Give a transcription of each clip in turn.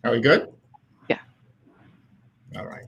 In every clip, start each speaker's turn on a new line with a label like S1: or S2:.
S1: Are we good?
S2: Yeah.
S1: All right.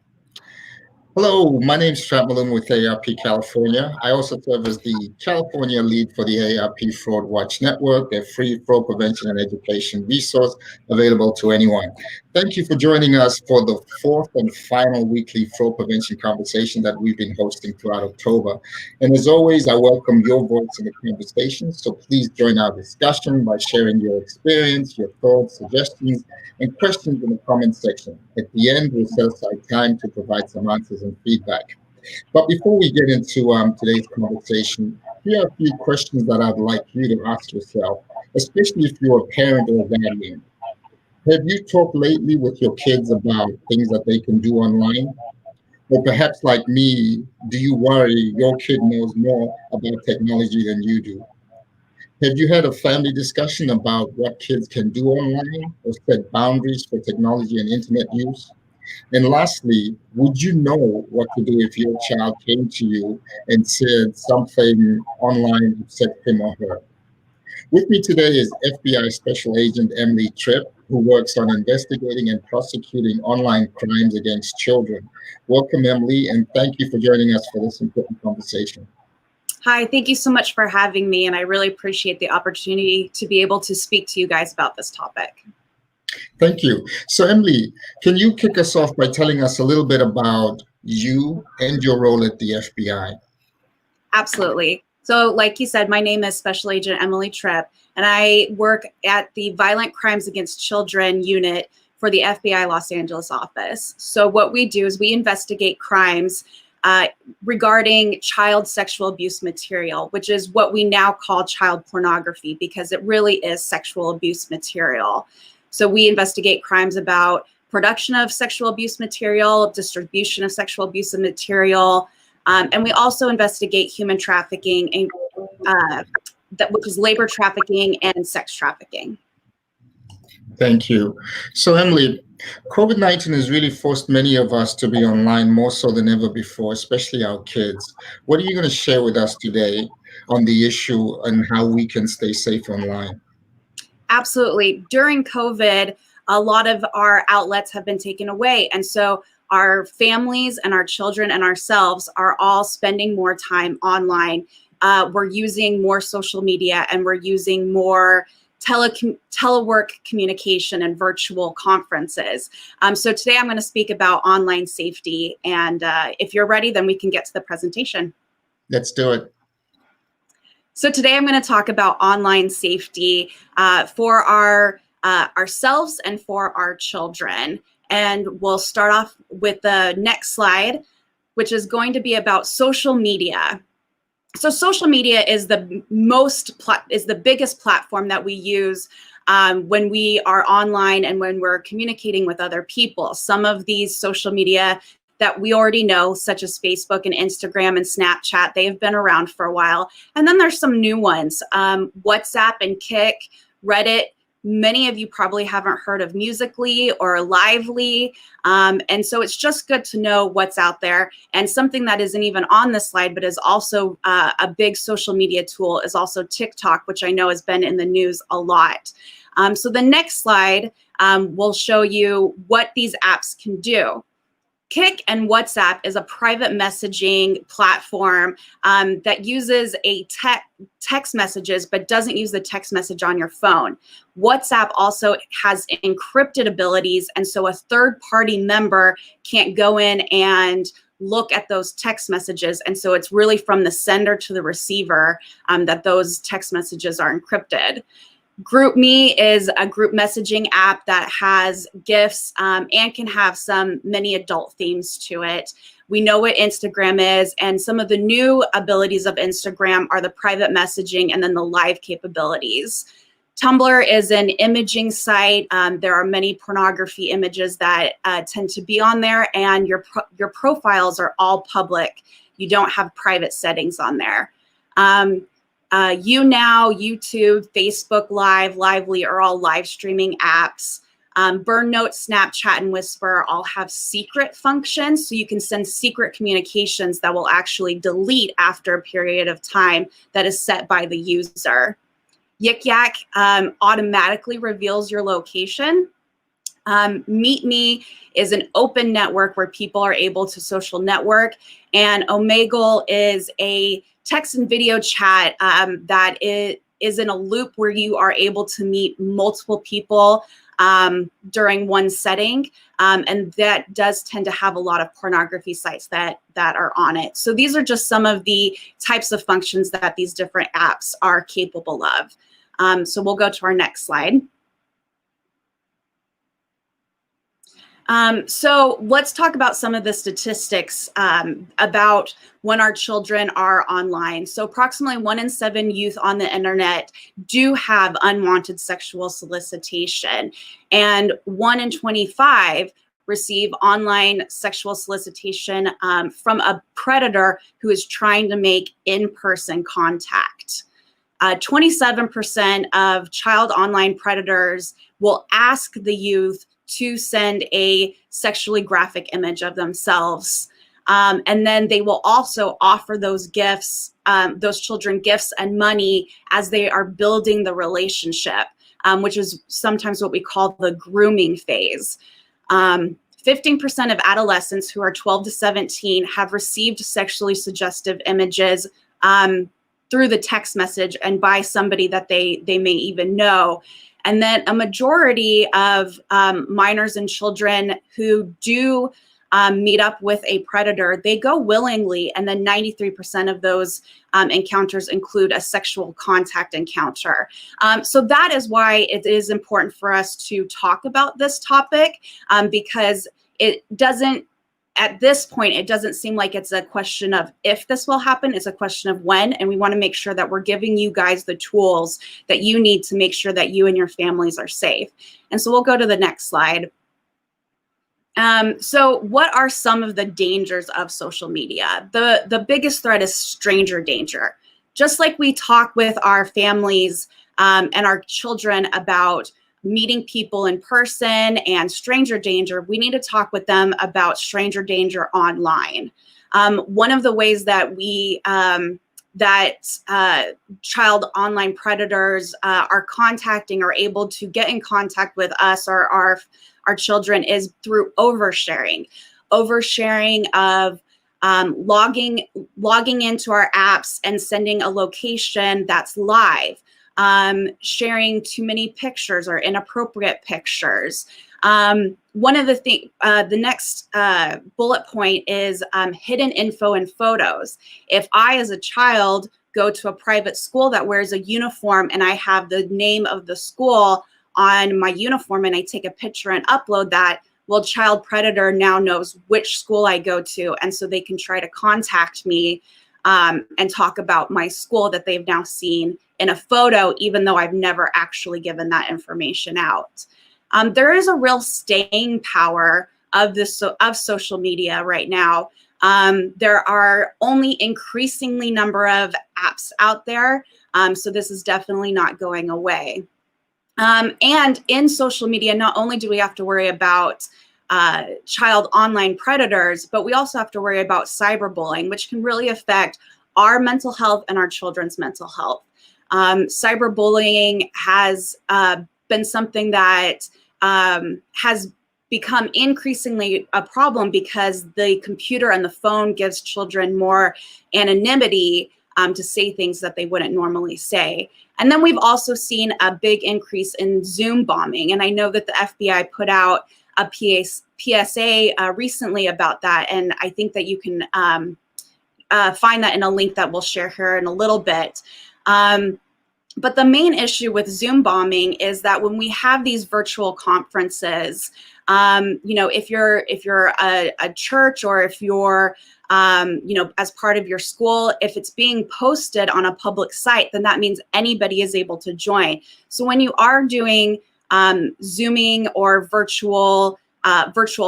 S1: Hello, my name is Trap Malone with ARP California. I also serve as the California lead for the ARP Fraud Watch Network, a free fraud prevention and education resource available to anyone. Thank you for joining us for the fourth and final weekly fraud prevention conversation that we've been hosting throughout October. And as always, I welcome your voice in the conversation, so please join our discussion by sharing your experience, your thoughts, suggestions, and questions in the comment section. At the end, we'll set aside time to provide some answers and feedback. But before we get into today's conversation, here are a few questions that I'd like you to ask yourself, especially if you're a parent or a guardian. Have you talked lately with your kids about things that they can do online? Or perhaps like me, do you worry your kid knows more about technology than you do? Have you had a family discussion about what kids can do online or set boundaries for technology and internet use? And lastly, would you know what to do if your child came to you and said something online upset him or her? With me today is FBI Special Agent Emily Tripp, who works on investigating and prosecuting online crimes against children. Welcome, Emily, and thank you for joining us for this important conversation.
S2: Hi, thank you so much for having me, and I really appreciate the opportunity to be able to speak to you guys about this topic.
S1: Thank you. So, Emily, can you kick us off by telling us a little bit about you and your role at the FBI?
S2: Absolutely. So, like you said, my name is Special Agent Emily Tripp, and I work at the Violent Crimes Against Children unit for the FBI Los Angeles office. So what we do is we investigate crimes regarding child sexual abuse material, which is what we now call child pornography, because it really is sexual abuse material. So we investigate crimes about production of sexual abuse material, distribution of sexual abuse material, and we also investigate human trafficking, and which is labor trafficking and sex trafficking.
S1: Thank you. So, Emily, COVID-19 has really forced many of us to be online more so than ever before, especially our kids. What are you going to share with us today on the issue and how we can stay safe online?
S2: Absolutely. During COVID, a lot of our outlets have been taken away. And so our families and our children and ourselves are all spending more time online. We're using more social media, and we're using more telework communication and virtual conferences. So today I'm going to speak about online safety. And if you're ready, then we can get to the presentation.
S1: Let's do it.
S2: So today I'm going to talk about online safety for ourselves and for our children. And we'll start off with the next slide, which is going to be about social media. So social media is the biggest platform that we use when we are online and when we're communicating with other people. Some of these social media that we already know, such as Facebook and Instagram and Snapchat, they have been around for a while. And then there's some new ones, WhatsApp and Kik, Reddit. Many of you probably haven't heard of Musical.ly or Lively. And so it's just good to know what's out there. And something that isn't even on this slide, but is also a big social media tool, is also TikTok, which I know has been in the news a lot. So the next slide will show you what these apps can do. Kik and WhatsApp is a private messaging platform that uses a text messages, but doesn't use the text message on your phone. WhatsApp also has encrypted abilities, and so a third-party member can't go in and look at those text messages. And so it's really from the sender to the receiver that those text messages are encrypted. GroupMe is a group messaging app that has GIFs and can have many adult themes to it. We know what Instagram is, and some of the new abilities of Instagram are the private messaging and then the live capabilities. Tumblr is an imaging site. There are many pornography images that tend to be on there, and your profiles are all public. You don't have private settings on there. YouNow, YouTube, Facebook Live, Lively are all live streaming apps. BurnNote, Snapchat, and Whisper all have secret functions, so you can send secret communications that will actually delete after a period of time that is set by the user. Yik Yak automatically reveals your location. Meet Me is an open network where people are able to social network. And Omegle is a text and video chat that is in a loop where you are able to meet multiple people during one setting. And that does tend to have a lot of pornography sites that are on it. So these are just some of the types of functions that these different apps are capable of. So we'll go to our next slide. So let's talk about some of the statistics about when our children are online. So approximately 1 in 7 youth on the internet do have unwanted sexual solicitation, and 1 in 25 receive online sexual solicitation from a predator who is trying to make in-person contact. 27% of child online predators will ask the youth to send a sexually graphic image of themselves. And then they will also offer those gifts, those children gifts and money as they are building the relationship, which is sometimes what we call the grooming phase. 15% of adolescents who are 12 to 17 have received sexually suggestive images through the text message and by somebody that they may even know. And then a majority of minors and children who do meet up with a predator, they go willingly. And then 93% of those encounters include a sexual contact encounter. So that is why it is important for us to talk about this topic, because it doesn't, at this point, it doesn't seem like it's a question of if this will happen, it's a question of when, and we want to make sure that we're giving you guys the tools that you need to make sure that you and your families are safe. And so we'll go to the next slide. So what are some of the dangers of social media? The biggest threat is stranger danger. Just like we talk with our families and our children about meeting people in person and stranger danger, we need to talk with them about stranger danger online. One of the ways that we child online predators are contacting or able to get in contact with us or our children is through oversharing of logging into our apps and sending a location that's live. Sharing too many pictures or inappropriate pictures. One of the next bullet point is hidden info and photos. If I, as a child, go to a private school that wears a uniform and I have the name of the school on my uniform and I take a picture and upload that, well, child predator now knows which school I go to, and so they can try to contact me and talk about my school that they've now seen in a photo, even though I've never actually given that information out. There is a real staying power of social media right now. There are only increasingly number of apps out there, so this is definitely not going away. And in social media, not only do we have to worry about child online predators, but we also have to worry about cyberbullying, which can really affect our mental health and our children's mental health. Cyberbullying has been something that has become increasingly a problem because the computer and the phone gives children more anonymity to say things that they wouldn't normally say. And then we've also seen a big increase in Zoom bombing. And I know that the FBI put out a PSA recently about that. And I think that you can find that in a link that we'll share here in a little bit. But the main issue with Zoom bombing is that when we have these virtual conferences, if you're a church or if you're, as part of your school, if it's being posted on a public site, then that means anybody is able to join. So when you are doing Zooming or virtual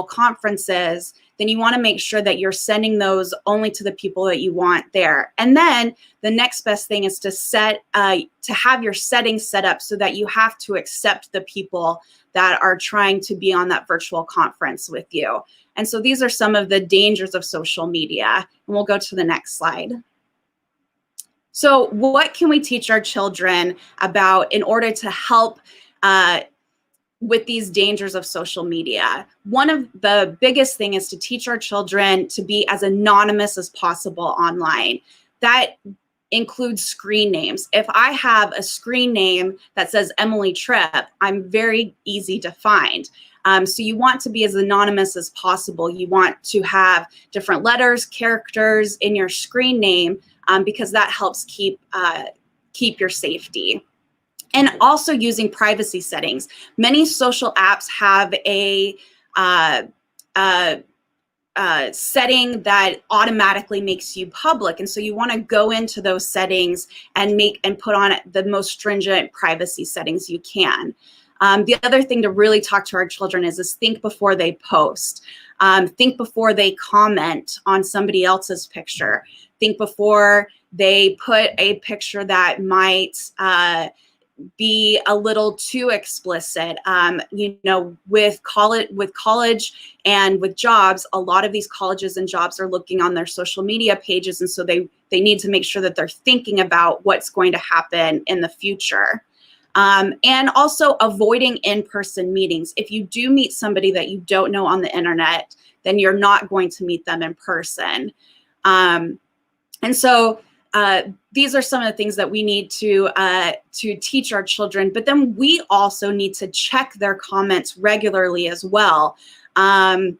S2: conferences, then you want to make sure that you're sending those only to the people that you want there. And then the next best thing is to have your settings set up so that you have to accept the people that are trying to be on that virtual conference with you. And so these are some of the dangers of social media. And we'll go to the next slide. So what can we teach our children about in order to help with these dangers of social media? One of the biggest thing is to teach our children to be as anonymous as possible online. That includes screen names. If I have a screen name that says Emily Tripp, I'm very easy to find. So you want to be as anonymous as possible. You want to have different letters, characters in your screen name, because that helps keep your safety. And also using privacy settings. Many social apps have a setting that automatically makes you public, and so you want to go into those settings and put on the most stringent privacy settings you can. The other thing to really talk to our children is think before they post. Think before they comment on somebody else's picture. Think before they put a picture that might be a little too explicit. With college and with jobs, a lot of these colleges and jobs are looking on their social media pages, and so they need to make sure that they're thinking about what's going to happen in the future. And also avoiding in-person meetings. If you do meet somebody that you don't know on the internet, then you're not going to meet them in person. And so these are some of the things that we need to teach our children, but then we also need to check their comments regularly as well. And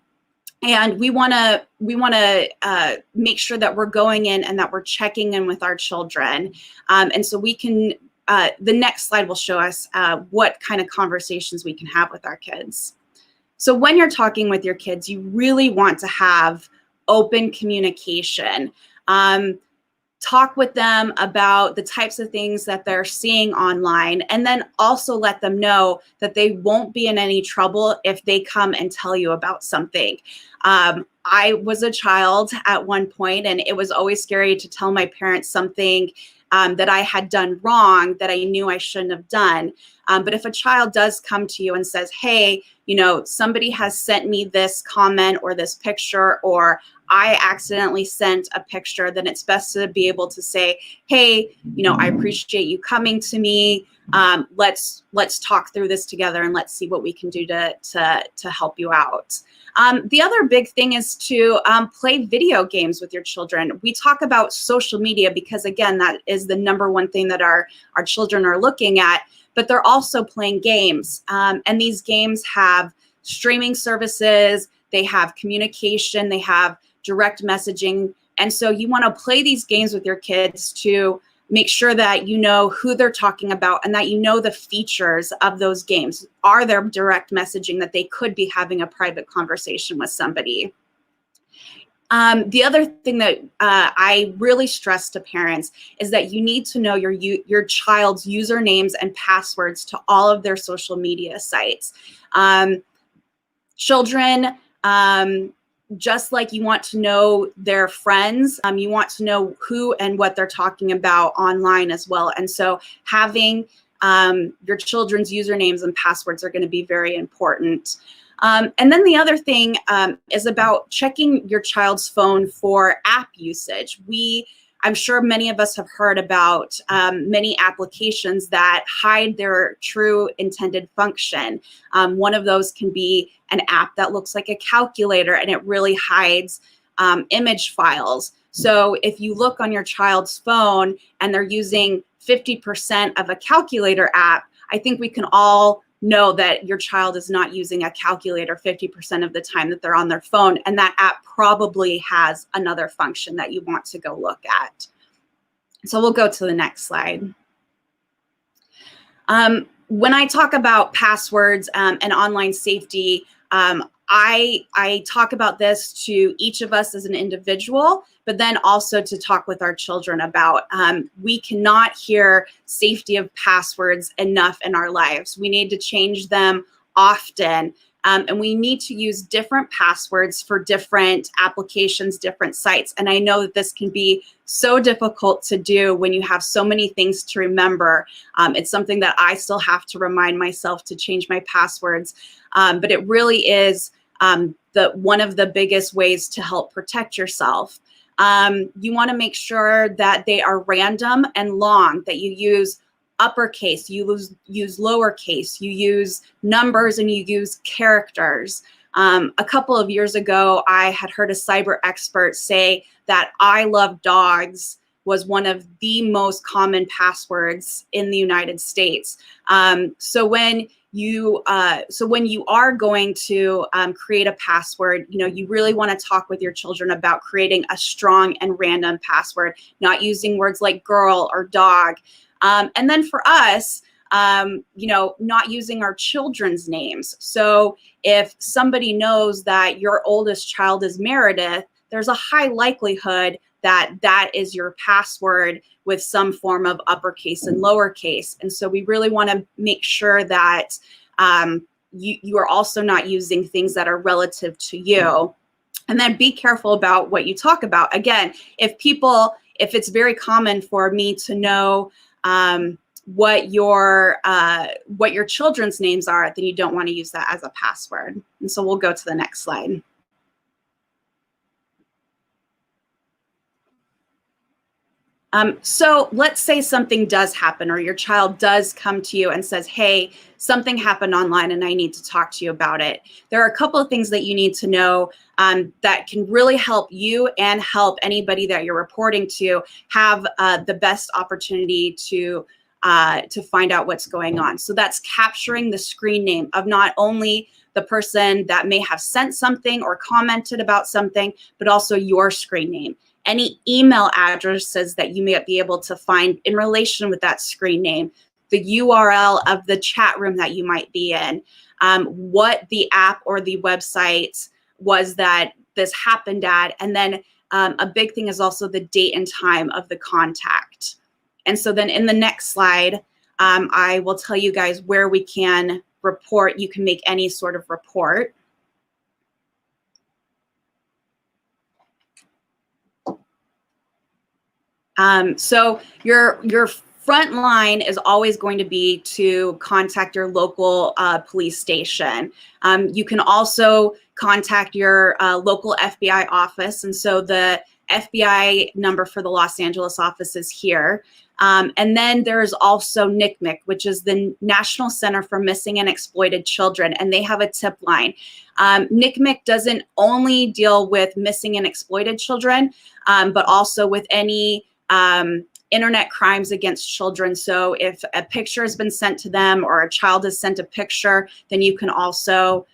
S2: we want to make sure that we're going in and that we're checking in with our children. And so we can, the next slide will show us what kind of conversations we can have with our kids. So when you're talking with your kids, you really want to have open communication. Talk with them about the types of things that they're seeing online, and then also let them know that they won't be in any trouble if they come and tell you about something. I was a child at one point, and it was always scary to tell my parents something that I had done wrong that I knew I shouldn't have done. But if a child does come to you and says, hey, somebody has sent me this comment or this picture, or I accidentally sent a picture, then it's best to be able to say, hey, I appreciate you coming to me. Let's talk through this together, and let's see what we can do to help you out. The other big thing is to play video games with your children. We talk about social media because, again, that is the number one thing that our children are looking at, but they're also playing games. And these games have streaming services, they have communication, they have direct messaging. And so you want to play these games with your kids to make sure that you know who they're talking about and that you know the features of those games. Are there direct messaging that they could be having a private conversation with somebody? The other thing that I really stress to parents is that you need to know your child's usernames and passwords to all of their social media sites. Children, just like you want to know their friends, you want to know who and what they're talking about online as well. And so having your children's usernames and passwords are going to be very important. And then the other thing is about checking your child's phone for app usage. I'm sure many of us have heard about many applications that hide their true intended function. One of those can be an app that looks like a calculator, and it really hides image files. So if you look on your child's phone and they're using 50% of a calculator app, I think we can all know that your child is not using a calculator 50% of the time that they're on their phone, and that app probably has another function that you want to go look at. So we'll go to the next slide. When I talk about passwords and online safety, I talk about this to each of us as an individual, but then also to talk with our children about. We cannot hear safety of passwords enough in our lives. We need to change them often. And we need to use different passwords for different applications, different sites. And I know that this can be so difficult to do when you have so many things to remember. It's something that I still have to remind myself to change my passwords. But it really is one of the biggest ways to help protect yourself. You want to make sure that they are random and long, that you use uppercase, you use lowercase, you use numbers, and you use characters. A couple of years ago, I had heard a cyber expert say that "I love dogs" was one of the most common passwords in the United States. So when you are going to create a password, you really want to talk with your children about creating a strong and random password, not using words like girl or dog. And then for us, not using our children's names. So if somebody knows that your oldest child is Meredith, there's a high likelihood that that is your password with some form of uppercase and lowercase. And so we really want to make sure that you are also not using things that are relative to you. And then be careful about what you talk about. Again, if it's very common for me to know what your children's names are, then you don't want to use that as a password. And so we'll go to the next slide. So let's say something does happen, or your child does come to you and says, "Hey, something happened online and I need to talk to you about it." There are a couple of things that you need to know that can really help you and help anybody that you're reporting to have the best opportunity to find out what's going on. So that's capturing the screen name of not only the person that may have sent something or commented about something, but also your screen name. Any email addresses that you may be able to find in relation with that screen name, the URL of the chat room that you might be in, what the app or the website was that this happened at, and then a big thing is also the date and time of the contact. And so then in the next slide, I will tell you guys where we can report. You can make any sort of report. So your front line is always going to be to contact your local police station. You can also contact your local FBI office. And so the FBI number for the Los Angeles office is here. And then there's also NCMEC, which is the National Center for Missing and Exploited Children, and they have a tip line. NCMEC doesn't only deal with missing and exploited children, but also with any internet crimes against children. So if a picture has been sent to them or a child has sent a picture, then you can also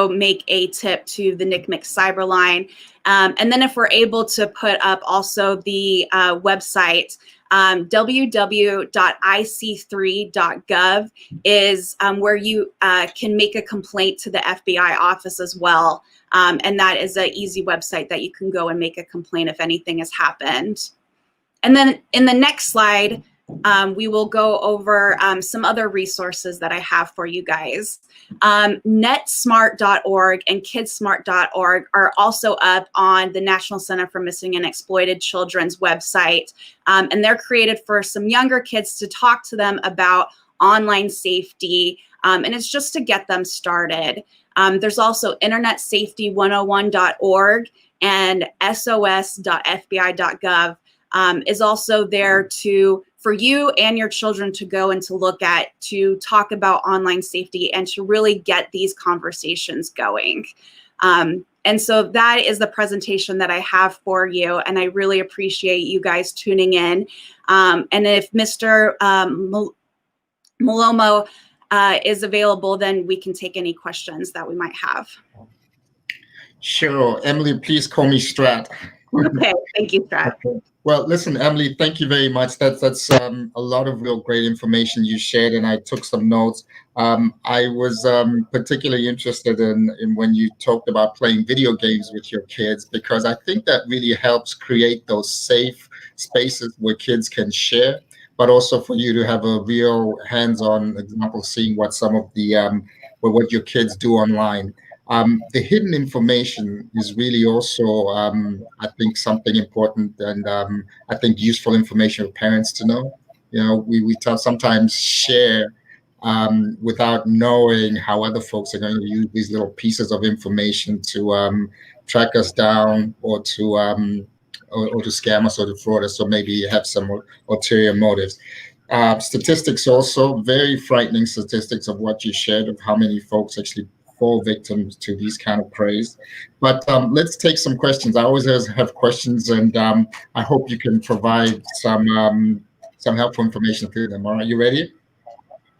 S2: make a tip to the NCMEC cyber line. And then if we're able to put up also the website, www.ic3.gov is where you can make a complaint to the FBI office as well. And that is an easy website that you can go and make a complaint if anything has happened. And then in the next slide, we will go over some other resources that I have for you guys. NetSmart.org and KidSmart.org are also up on the National Center for Missing and Exploited Children's website. And they're created for some younger kids to talk to them about online safety. And it's just to get them started. There's also InternetSafety101.org and SOS.FBI.gov is also there for you and your children to go and to look at, to talk about online safety and to really get these conversations going. And so that is the presentation that I have for you, and I really appreciate you guys tuning in. And if Mr. Malomo is available, then we can take any questions that we might have.
S1: Sure. Emily, please call me Strat.
S2: Okay, thank you, Strat.
S1: Okay. Well, listen, Emily, thank you very much. That's a lot of real great information you shared, and I took some notes. I was particularly interested in when you talked about playing video games with your kids, because I think that really helps create those safe spaces where kids can share, but also for you to have a real hands-on example, seeing what some of the what your kids do online. The hidden information is really also, I think, something important, and I think useful information for parents to know. You know, we sometimes share without knowing how other folks are going to use these little pieces of information to track us down or to scam us or defraud us, or maybe have some ulterior motives. Statistics also, very frightening statistics of what you shared of how many folks actually fall victims to these kind of preys. But let's take some questions. I always have questions, and I hope you can provide some helpful information through them. All right, you ready?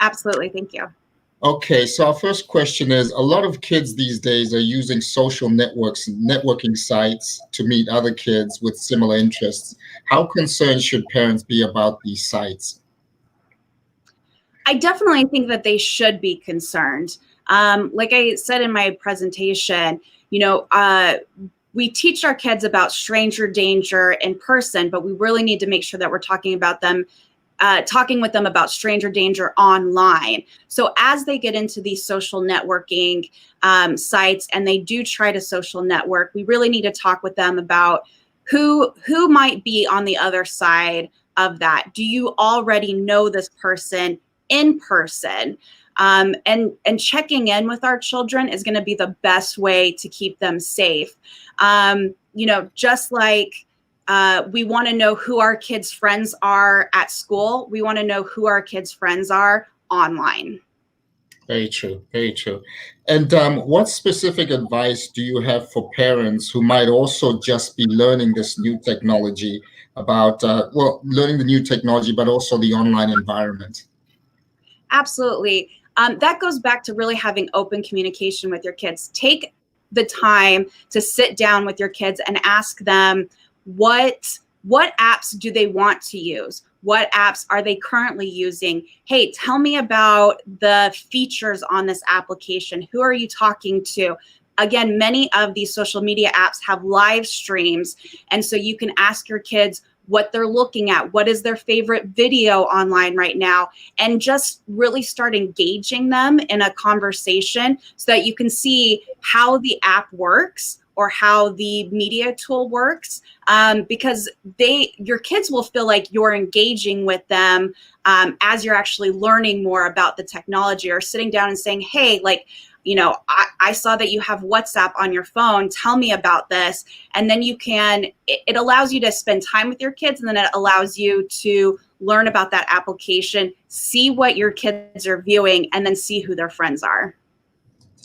S2: Absolutely. Thank you.
S1: Okay, so our first question is, a lot of kids these days are using social networking sites to meet other kids with similar interests. How concerned should parents be about these sites?
S2: I definitely think that they should be concerned. Like I said in my presentation, we teach our kids about stranger danger in person, but we really need to make sure that we're talking with them about stranger danger online. So as they get into these social networking sites and they do try to social network, we really need to talk with them about who might be on the other side of that. Do you already know this person in person? And checking in with our children is going to be the best way to keep them safe. Just like we want to know who our kids' friends are at school, we want to know who our kids' friends are online.
S1: Very true, very true. And what specific advice do you have for parents who might also just be learning this new technology about, learning the new technology, but also the online environment?
S2: Absolutely. That goes back to really having open communication with your kids. Take the time to sit down with your kids and ask them what apps do they want to use? What apps are they currently using? Hey, tell me about the features on this application. Who are you talking to? Again, many of these social media apps have live streams. And so you can ask your kids what they're looking at, what is their favorite video online right now, and just really start engaging them in a conversation so that you can see how the app works or how the media tool works, because your kids will feel like you're engaging with them as you're actually learning more about the technology, or sitting down and saying, hey, I saw that you have WhatsApp on your phone. Tell me about this. And then it allows you to spend time with your kids, and then it allows you to learn about that application, see what your kids are viewing, and then see who their friends are.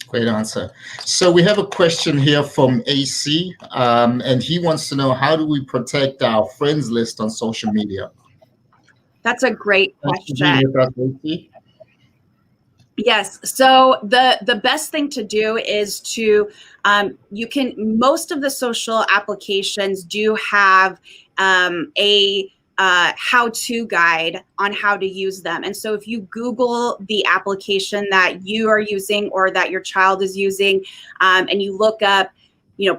S1: Great answer. So we have a question here from AC, and he wants to know, how do we protect our friends list on social media?
S2: That's a great question.
S1: Thanks for being with us, AC.
S2: Yes. So the best thing to do is most of the social applications do have a how-to guide on how to use them. And so if you Google the application that you are using or that your child is using, and you look up,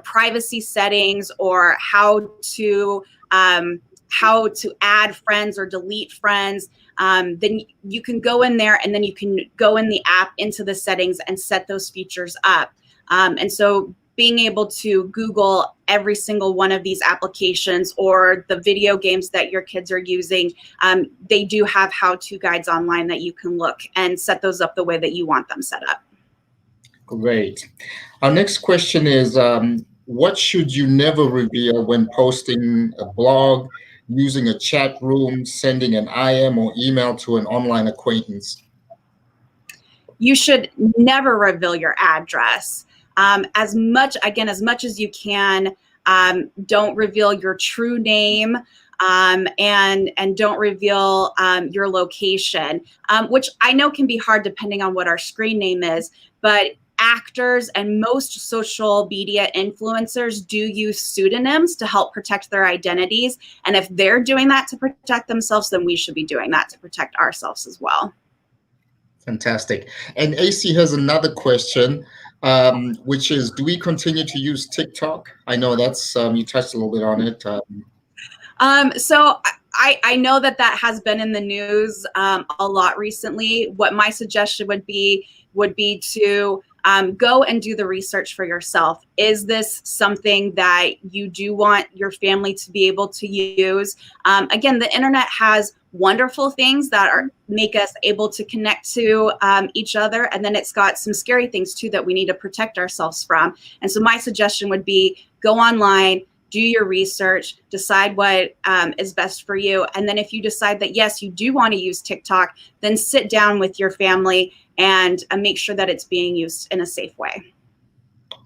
S2: privacy settings or how to add friends or delete friends, then you can go in there, and then you can go in the app into the settings and set those features up. And so being able to Google every single one of these applications or the video games that your kids are using, they do have how-to guides online that you can look and set those up the way that you want them set up.
S1: Great. Our next question is, what should you never reveal when posting a blog, using a chat room, sending an IM or email to an online acquaintance?
S2: You should never reveal your address. As much as you can, don't reveal your true name, and don't reveal your location, which I know can be hard depending on what our screen name is, but actors and most social media influencers do use pseudonyms to help protect their identities. And if they're doing that to protect themselves, then we should be doing that to protect ourselves as well.
S1: Fantastic. And AC has another question, which is, do we continue to use TikTok? I know that's, you touched a little bit on it.
S2: So I know that has been in the news a lot recently. What my suggestion would be to go and do the research for yourself. Is this something that you do want your family to be able to use? Again, the internet has wonderful things that make us able to connect to each other, and then it's got some scary things too that we need to protect ourselves from. And so my suggestion would be go online, do your research, decide what is best for you, and then if you decide that yes, you do want to use TikTok, then sit down with your family and make sure that it's being used in a safe way.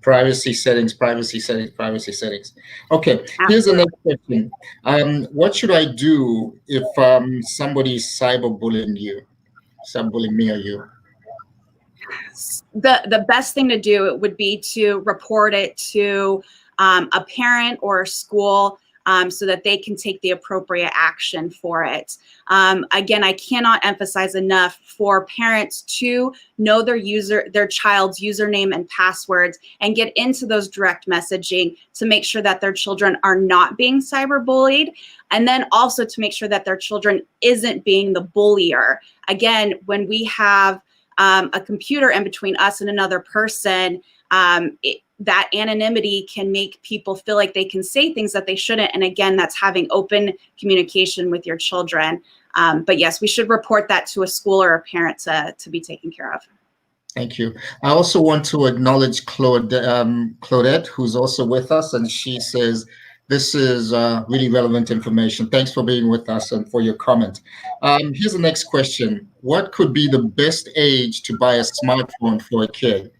S1: Privacy settings, privacy settings, privacy settings. Okay, here's the next question. What should I do if somebody's cyberbullying me or you?
S2: The best thing to do would be to report it to a parent or a school, so that they can take the appropriate action for it. Again, I cannot emphasize enough for parents to know their child's username and passwords and get into those direct messaging to make sure that their children are not being cyberbullied. And then also to make sure that their children isn't being the bullier. Again, when we have a computer in between us and another person, that anonymity can make people feel like they can say things that they shouldn't. And again, that's having open communication with your children. But yes, we should report that to a school or a parent to be taken care of.
S1: Thank you. I also want to acknowledge Claudette, who's also with us, and she says, this is really relevant information. Thanks for being with us and for your comment. Here's the next question. What could be the best age to buy a smartphone for a kid?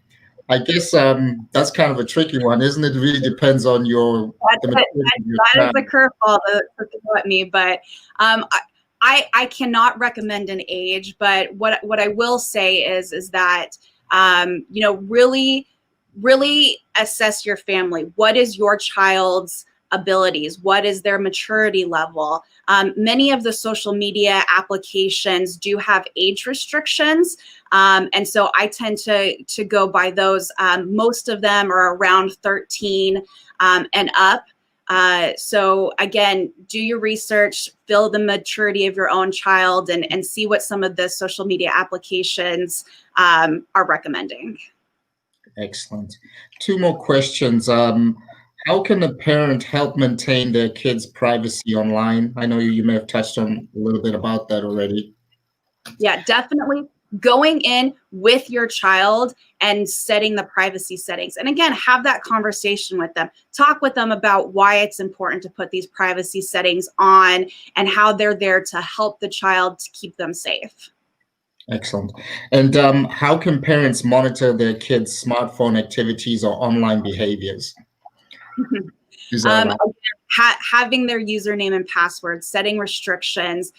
S1: I guess that's kind of a tricky one, isn't it? It really depends on
S2: that is the curveball to throw at me, but I cannot recommend an age. But what I will say is that really assess your family. What is your child's abilities? What is their maturity level? Many of the social media applications do have age restrictions. And so I tend to go by those. Most of them are around 13 and up. So again, do your research, feel the maturity of your own child, and see what some of the social media applications are recommending.
S1: Excellent. Two more questions. How can a parent help maintain their kids' privacy online? I know you may have touched on a little bit about that already.
S2: Yeah, definitely going in with your child and setting the privacy settings. And again, have that conversation with them. Talk with them about why it's important to put these privacy settings on and how they're there to help the child to keep them safe.
S1: Excellent. And how can parents monitor their kids' smartphone activities or online behaviors?
S2: Having their username and password, setting restrictions.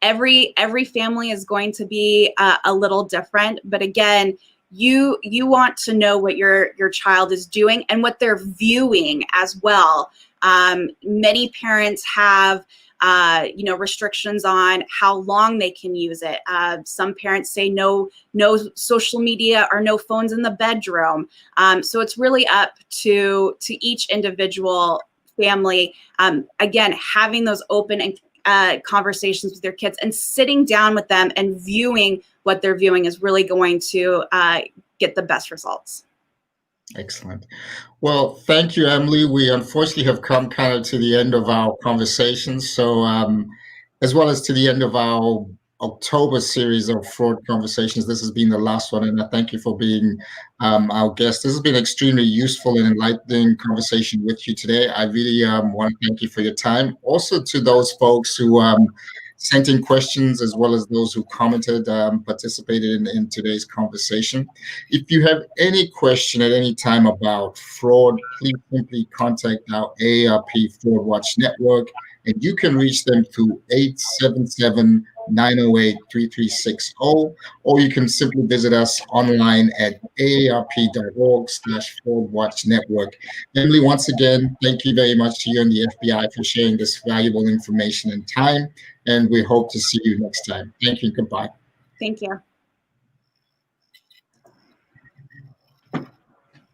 S2: Every family is going to be a little different, but again, you want to know what your child is doing and what they're viewing as well. Many parents have restrictions on how long they can use it. Some parents say no social media or no phones in the bedroom. So it's really up to each individual family. Again, having those open and conversations with their kids and sitting down with them and viewing what they're viewing is really going to get the best results.
S1: Excellent. Well, thank you, Emily. We unfortunately have come kind of to the end of our conversation. So as well as to the end of our October series of fraud conversations, this has been the last one. And I thank you for being our guest. This has been extremely useful and enlightening conversation with you today. I really want to thank you for your time. Also to those folks who sent in questions, as well as those who commented, participated in today's conversation. If you have any question at any time about fraud, please simply contact our AARP Fraud Watch Network, and you can reach them through 877-908-3360, or you can simply visit us online at aarp.org/fraudwatchnetwork. Emily, once again, thank you very much to you and the FBI for sharing this valuable information and time, and we hope to see you next time. Thank you. Goodbye.
S2: Thank you.